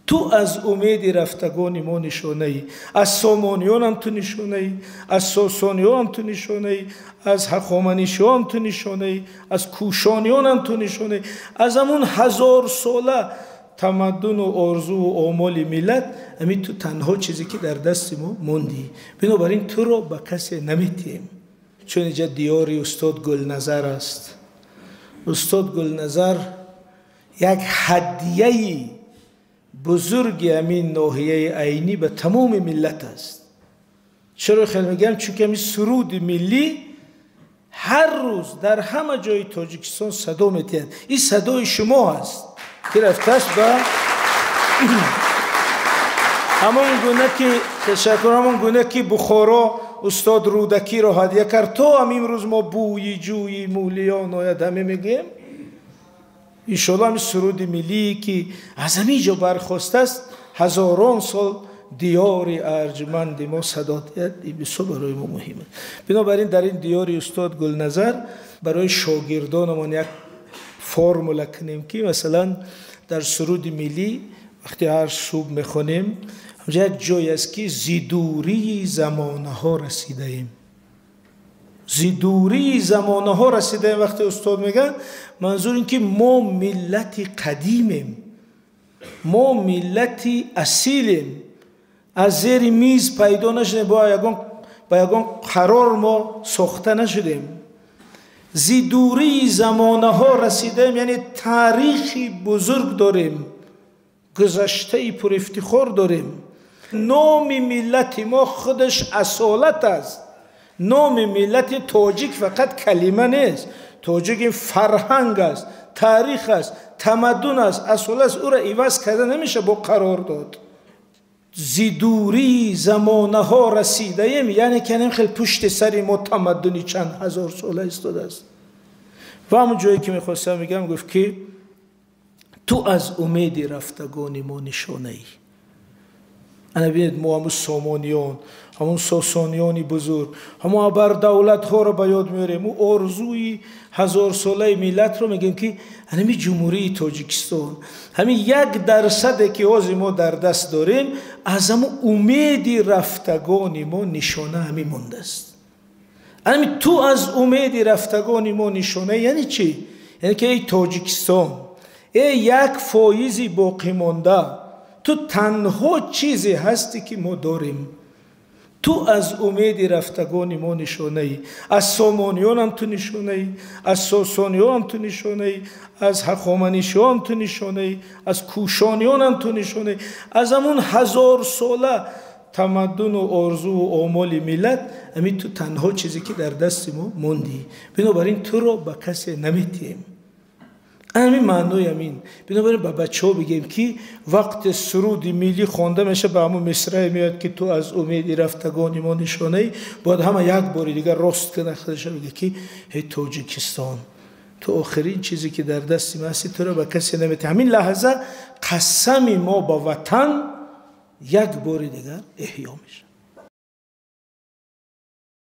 تو از امید رفتگان ما نشانه ای، از سامانیان هم تو نشانه ای، از ساسانیان هم تو نشانه ای، از هخامنشیان هم تو نشانه ای، از کوشانیان هم تو نشانه ای، از همون 1000 ساله تمدن و آرزو و آمال ملت، همین تو تنها چیزی که در دست ما موندی. بنابراین تو رو به کسی نمیتیم. چون اینجا دیاری استاد گلنظر است. استاد گلنظر یک هدیه بزرگ همین ناحیه عینی به تمام ملت است. چرا خیلی میگم؟ چون که همین سرود ملی هر روز در همه جای تاجیکستان صدا میتید. این صدای شما است که رفته است به همون گونه که تشکر، همون گونه که بخارا استاد رودکی را هدیه کرد تا هم امروز ما بوی جوی مولیان آید همه میگیم. انشاءالله همین سرود ملی که از همین جا برخواسته است هزاران سال دیار ارجمند ما صدا دهد، این بسیار برای ما مهمه. بنابراین در این دیار استاد گلنظر برای شاگردانمان یک فرمول کنیم که مثلا در سرود ملی وقتی هر صبح میخونیم همجا یک جای است که زیدوری زمانه ها رسیده ایم. زیدوری زمانه ها رسیده ایم. وقتی استاد میگن منظور این که ما ملت قدیمیم، ما ملت اصیلیم، از زیر میز پیدا نشدیم، با یگان قرار ما ساخته نشدیم. زیدوری زمانه ها رسیدیم یعنی تاریخی بزرگ داریم، گذشته پر افتخار داریم. نام ملت ما خودش اصالت است. نام ملت تاجیک فقط کلمه نیست. تاجیک این فرهنگ است، تاریخ است، تمدن است، اصالت است. او را عوض کرده نمیشه با قرار داد. زیدوری زمانه ها رسیده ایم یعنی که خیلی پشت سری ما تمدنی چند هزار ساله ایستاده است. و همون جایی که میخواستم میگم گفت که تو از امید رفتگان ما نشانه ای. انا بینید ما همون سامانیان، همون ساسانیانی بزرگ، همون ابر دولت ها رو به یاد میاریم. او آرزوی 1000 ساله ملت رو میگیم که همین جمهوری تاجیکستان، همین 1% که از ما در دست داریم از همون امید رفتگان ما نشانه همین مونده است. همین تو از امید رفتگان ما نشانه یعنی چی؟ یعنی که ای تاجیکستان، ای یک فایزی باقی مانده، تو تنها چیزی هستی که ما داریم. تو از امید رفتگان ما نشانه ای. از سامانیان هم تو نشانه ای، از ساسانیان هم تو نشانه ای، از هخامنشیان هم تو نشانه ای، از کوشانیان هم تو نشانه ای، از همون 1000 ساله تمدن و آرزو و آمال ملت، همین تو تنها چیزی که در دست ما موندی. بنابراین تو رو به کسی نمیتیم. همین معنی همین. بنابراین به بچه ها بگیم که وقت سرود ملی خوانده میشه به همون مصرع میاد که تو از امید رفتگان ما نشانه ای، باید همه یک باری دیگر راست کنه خودش بگه که هی تاجیکستان تو آخرین چیزی که در دست ما هستی، تو رو به کسی نمیتیم. همین لحظه قسم ما با وطن یک بار دیگر احیا میشه.